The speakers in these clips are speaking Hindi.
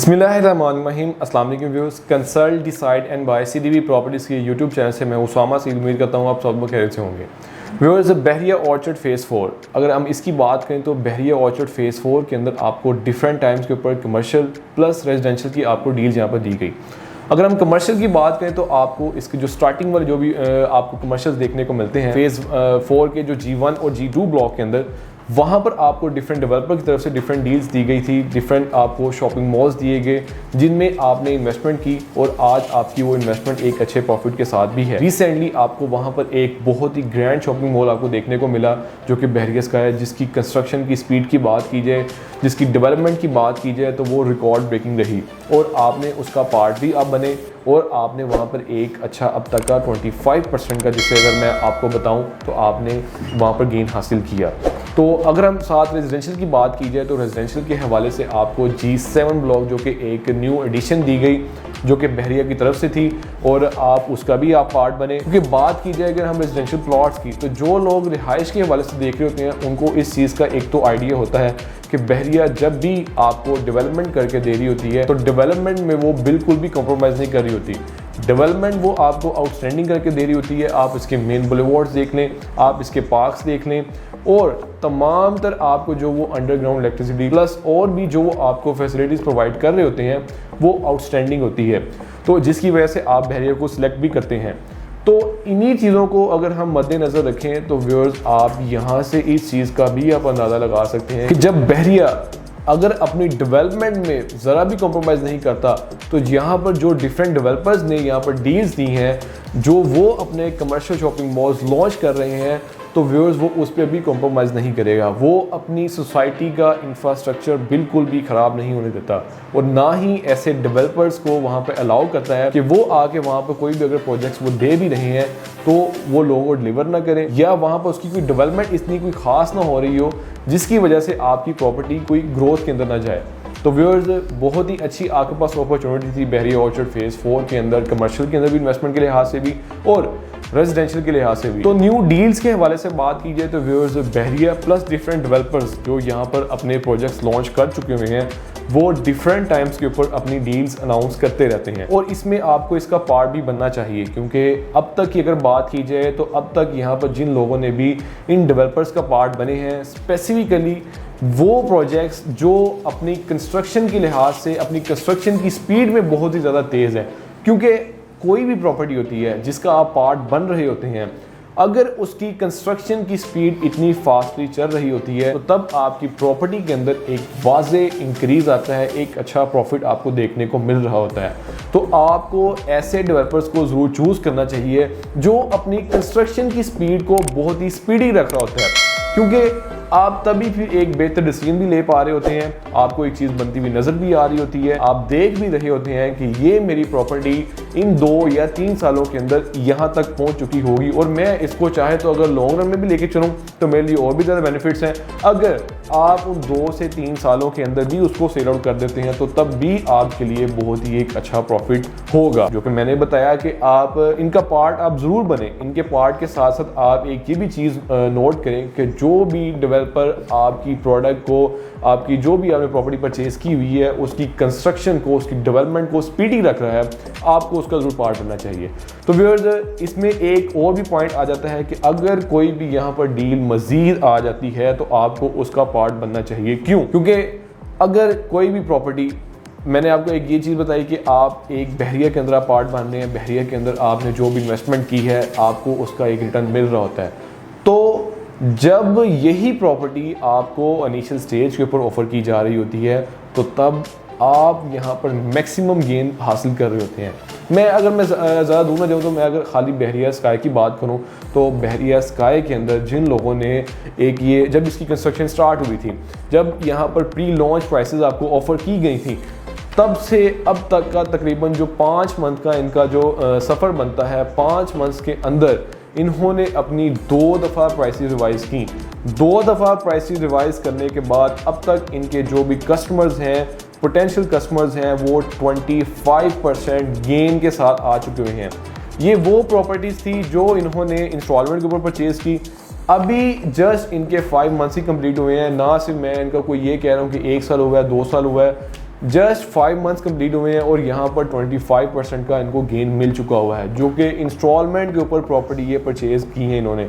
बिस्मिल्लाहिर्रहमानिर्रहीम। अस्सलाम वालेकुम viewers. Consult decide and buy CDV properties के यूट्यूब चैनल से मैं उसामा से उम्मीद करता हूँ आप सब खैरियत से होंगे। व्यूअर्स, बहरिया ऑर्चर्ड फेज़ 4, अगर हम इसकी बात करें तो बहरिया ऑर्चर्ड फेज़ 4 के अंदर आपको डिफरेंट टाइम्स के ऊपर कमर्शियल प्लस रेजिडेंशियल की आपको डील्स यहाँ पर दी गई। अगर हम कमर्शियल की बात करें तो आपको इसके जो स्टार्टिंग वाले जो भी आपको कमर्शियल्स देखने को मिलते हैं फेज़ 4 के जो G1 और G2 ब्लॉक के अंदर, वहाँ पर आपको डिफरेंट डेवलपर की तरफ से डिफरेंट डील्स दी गई थी, डिफरेंट आपको शॉपिंग मॉल्स दिए गए जिनमें आपने इन्वेस्टमेंट की और आज आपकी वो इन्वेस्टमेंट एक अच्छे प्रॉफिट के साथ भी है। रिसेंटली आपको वहाँ पर एक बहुत ही ग्रैंड शॉपिंग मॉल आपको देखने को मिला जो कि बहरिया का है, जिसकी कंस्ट्रक्शन की स्पीड की बात की जाए, जिसकी डेवलपमेंट की बात की जाए तो वो रिकॉर्ड ब्रेकिंग रही और आपने उसका पार्ट भी आप बने और आपने वहाँ पर एक अच्छा अब तक का 25% का, जिससे अगर मैं आपको बताऊं तो आपने वहाँ पर गेन हासिल किया। तो अगर हम साथ रेजिडेंशियल की बात की जाए तो रेजिडेंशियल के हवाले से आपको G7 ब्लॉक जो कि एक न्यू एडिशन दी गई जो कि बहरिया की तरफ से थी और आप उसका भी आप पार्ट बने। क्योंकि बात की जाए अगर हम रेजिडेंशियल प्लॉट्स की तो जो लोग रिहाइश के हवाले से देख रहे होते हैं उनको इस चीज़ का एक तो आइडिया होता है कि बहरिया जब भी आपको डेवलपमेंट करके दे रही होती है तो डेवलपमेंट में वो बिल्कुल भी कॉम्प्रोमाइज़ नहीं कर रही होती। डेवलपमेंट वो आपको आउटस्टैंडिंग करके दे रही होती है। आप इसके मेन बुलेवार्ड्स देख लें, आप इसके पार्क्स देख लें और तमाम तर आपको जो वो अंडरग्राउंड इलेक्ट्रिसिटी प्लस और भी जो वो आपको फैसिलिटीज़ प्रोवाइड कर रहे होते हैं वो आउटस्टैंडिंग होती है, तो जिसकी वजह से आप बहरिया को सिलेक्ट भी करते हैं। तो इन्हीं चीज़ों को अगर हम मद्देनज़र रखें तो व्यूअर्स आप यहाँ से इस चीज़ का भी आप अंदाज़ा लगा सकते हैं कि जब बहरिया अगर अपनी डेवलपमेंट में ज़रा भी कॉम्प्रोमाइज़ नहीं करता तो यहाँ पर जो डिफरेंट डेवलपर्स ने यहाँ पर डील्स दी हैं, जो वो अपने कमर्शियल शॉपिंग मॉल्स लॉन्च कर रहे हैं, तो व्यूअर्स वो उस पर भी कॉम्प्रोमाइज़ नहीं करेगा। वो अपनी सोसाइटी का इंफ्रास्ट्रक्चर बिल्कुल भी ख़राब नहीं होने देता और ना ही ऐसे डेवलपर्स को वहाँ पे अलाउ करता है कि वो आके वहाँ पर कोई भी अगर प्रोजेक्ट्स वो दे भी रहे हैं तो वो लोगों को डिलीवर ना करें या वहाँ पर उसकी कोई डेवलपमेंट इतनी कोई ख़ास ना हो रही हो जिसकी वजह से आपकी प्रॉपर्टी कोई ग्रोथ के अंदर ना जाए। तो व्यूअर्स बहुत ही अच्छी आपके पास अपॉर्चुनिटी थी बहरिया ऑर्चर्ड फेज़ 4 के अंदर, कमर्शियल के अंदर भी इन्वेस्टमेंट के लिहाज से भी और रेजिडेंशियल के लिहाज से भी। तो न्यू डील्स के हवाले से बात की जाए तो व्यूअर्स बहरिया प्लस डिफरेंट डेवलपर्स जो यहाँ पर अपने प्रोजेक्ट्स लॉन्च कर चुके हुए हैं वो डिफरेंट टाइम्स के ऊपर अपनी डील्स अनाउंस करते रहते हैं और इसमें आपको इसका पार्ट भी बनना चाहिए। क्योंकि अब तक की अगर बात की जाए तो अब तक यहाँ पर जिन लोगों ने भी इन डेवलपर्स का पार्ट बने हैं, स्पेसिफिकली वो प्रोजेक्ट्स जो अपनी कंस्ट्रक्शन के लिहाज से अपनी कंस्ट्रक्शन की स्पीड में बहुत ही ज़्यादा तेज़ है। क्योंकि कोई भी प्रॉपर्टी होती है जिसका आप पार्ट बन रहे होते हैं, अगर उसकी कंस्ट्रक्शन की स्पीड इतनी फास्टली चल रही होती है तो तब आपकी प्रॉपर्टी के अंदर एक वाज़े इंक्रीज आता है, एक अच्छा प्रॉफिट आपको देखने को मिल रहा होता है। तो आपको ऐसे डेवलपर्स को ज़रूर चूज़ करना चाहिए जो अपनी कंस्ट्रक्शन की स्पीड को बहुत ही स्पीडी रख रहा होता है, क्योंकि आप तभी फिर एक बेहतर डिसीजन भी ले पा रहे होते हैं, आपको एक चीज़ बनती हुई नज़र भी आ रही होती है, आप देख भी रहे होते हैं कि ये मेरी प्रॉपर्टी इन 2 या 3 सालों के अंदर यहाँ तक पहुँच चुकी होगी और मैं इसको चाहे तो अगर लॉन्ग रन में भी लेके चलूँ तो मेरे लिए और भी ज़्यादा बेनिफिट्स हैं। अगर आप उन 2 से 3 सालों के अंदर भी उसको सेल आउट कर देते हैं तो तब भी आपके लिए बहुत ही एक अच्छा प्रॉफिट होगा। जो कि मैंने बताया कि आप इनका पार्ट आप ज़रूर बने। इनके पार्ट के साथ साथ आप एक ये भी चीज़ नोट करें कि जो भी डेवलपर आपकी प्रोडक्ट को, आपकी जो भी आपने प्रॉपर्टी परचेज की हुई है उसकी कंस्ट्रक्शन को, उसकी डेवलपमेंट को स्पीडी रख रहा है, आपको उसका जरूर पार्ट बनना चाहिए। तो व्यूअर्स इसमें एक और भी पॉइंट आ जाता है कि अगर कोई भी यहाँ पर डील मजीद आ जाती है तो आपको उसका पार्ट बनना चाहिए। क्यों? क्योंकि अगर कोई भी प्रॉपर्टी, मैंने आपको एक ये चीज़ बताई कि आप एक बहरिया के अंदर आप पार्ट बन रहे हैं, बहरिया के अंदर आपने जो भी इन्वेस्टमेंट की है आपको उसका एक रिटर्न मिल रहा होता है। तो जब यही प्रॉपर्टी आपको इनिशियल स्टेज के ऊपर ऑफर की जा रही होती है तो तब आप यहाँ पर मैक्सिमम गेन हासिल कर रहे होते हैं। मैं ज़्यादा दूर ना जाऊँ तो मैं अगर खाली बहरिया स्काई की बात करूँ तो बहरिया स्काई के अंदर जिन लोगों ने एक ये जब इसकी कंस्ट्रक्शन स्टार्ट हुई थी, जब यहाँ पर प्री लॉन्च प्राइसेस आपको ऑफ़र की गई थी, तब से अब तक का तकरीबन जो 5 मंथ का इनका जो सफ़र बनता है, 5 मंथ्स के अंदर इन्होंने अपनी 2 दफ़ा प्राइसेस रिवाइज़ की। 2 दफ़ा प्राइसेस रिवाइज़ करने के बाद अब तक इनके जो भी कस्टमर्स हैं, पोटेंशियल कस्टमर्स हैं, वो 25% गेन के साथ आ चुके हुए हैं। ये वो प्रॉपर्टीज़ थी जो इन्होंने इंस्टॉलमेंट के ऊपर परचेज़ की। अभी जस्ट इनके 5 मंथ्स ही कंप्लीट हुए हैं। ना सिर्फ मैं इनका कोई ये कह रहा हूँ कि 1 साल हुआ है, 2 साल हुआ है, जस्ट 5 मंथ्स कंप्लीट हुए हैं और यहाँ पर 25% का इनको गेन मिल चुका हुआ है, जो कि इंस्टॉलमेंट के ऊपर प्रॉपर्टी ये परचेज़ की है इन्होंने।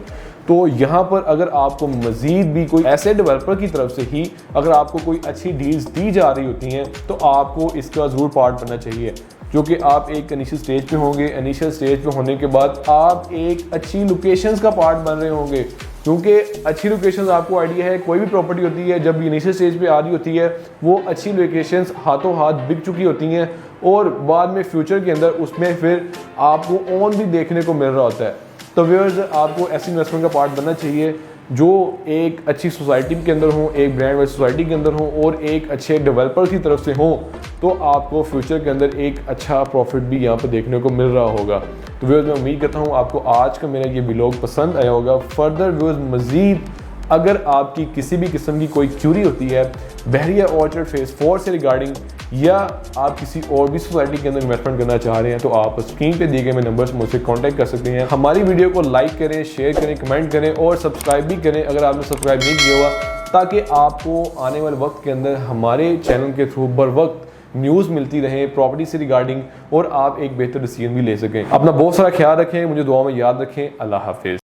तो यहाँ पर अगर आपको मज़ीद भी कोई ऐसे डेवलपर की तरफ से ही अगर आपको कोई अच्छी डील्स दी जा रही होती हैं तो आपको इसका ज़रूर पार्ट बनना चाहिए, जो कि आप एक इनिशियल स्टेज पे होंगे। इनिशियल स्टेज पे होने के बाद आप एक अच्छी लोकेशंस का पार्ट बन रहे होंगे, क्योंकि अच्छी लोकेशंस आपको आइडिया है कोई भी प्रॉपर्टी होती है जब इनिशियल स्टेज पे आ रही होती है वो अच्छी लोकेशंस हाथों हाथ बिक चुकी होती हैं और बाद में फ्यूचर के अंदर उसमें फिर आपको ओन भी देखने को मिल रहा होता है। तो व्यूअर्स, आपको ऐसी इन्वेस्टमेंट का पार्ट बनना चाहिए जो एक अच्छी सोसाइटी के अंदर हो, एक ब्रांड वाइज सोसाइटी के अंदर हो और एक अच्छे डेवलपर की तरफ से हो, तो आपको फ्यूचर के अंदर एक अच्छा प्रॉफिट भी यहाँ पर देखने को मिल रहा होगा। तो व्यूअर्स, मैं उम्मीद करता हूँ आपको आज का मेरा ये व्लॉग पसंद आया होगा। फर्दर व्यूअर्स, मज़ीद अगर आपकी किसी भी किस्म की कोई क्यूरी होती है बहरिया ऑर्चर्ड फेज़ 4 से रिगार्डिंग, या आप किसी और भी सोसाइटी के अंदर इन्वेस्टमेंट करना चाह रहे हैं, तो आप स्क्रीन पे दिए गए मेरे नंबर से मुझसे कांटेक्ट कर सकते हैं। हमारी वीडियो को लाइक करें, शेयर करें, कमेंट करें और सब्सक्राइब भी करें अगर आपने सब्सक्राइब नहीं किया हुआ, ताकि आपको आने वाले वक्त के अंदर हमारे चैनल के थ्रू बर वक्त न्यूज़ मिलती रहे प्रॉपर्टी से रिगार्डिंग और आप एक बेहतर डिसीजन भी ले सकें। अपना बहुत सारा ख्याल रखें, मुझे दुआ में याद रखें। अल्लाह हाफिज़।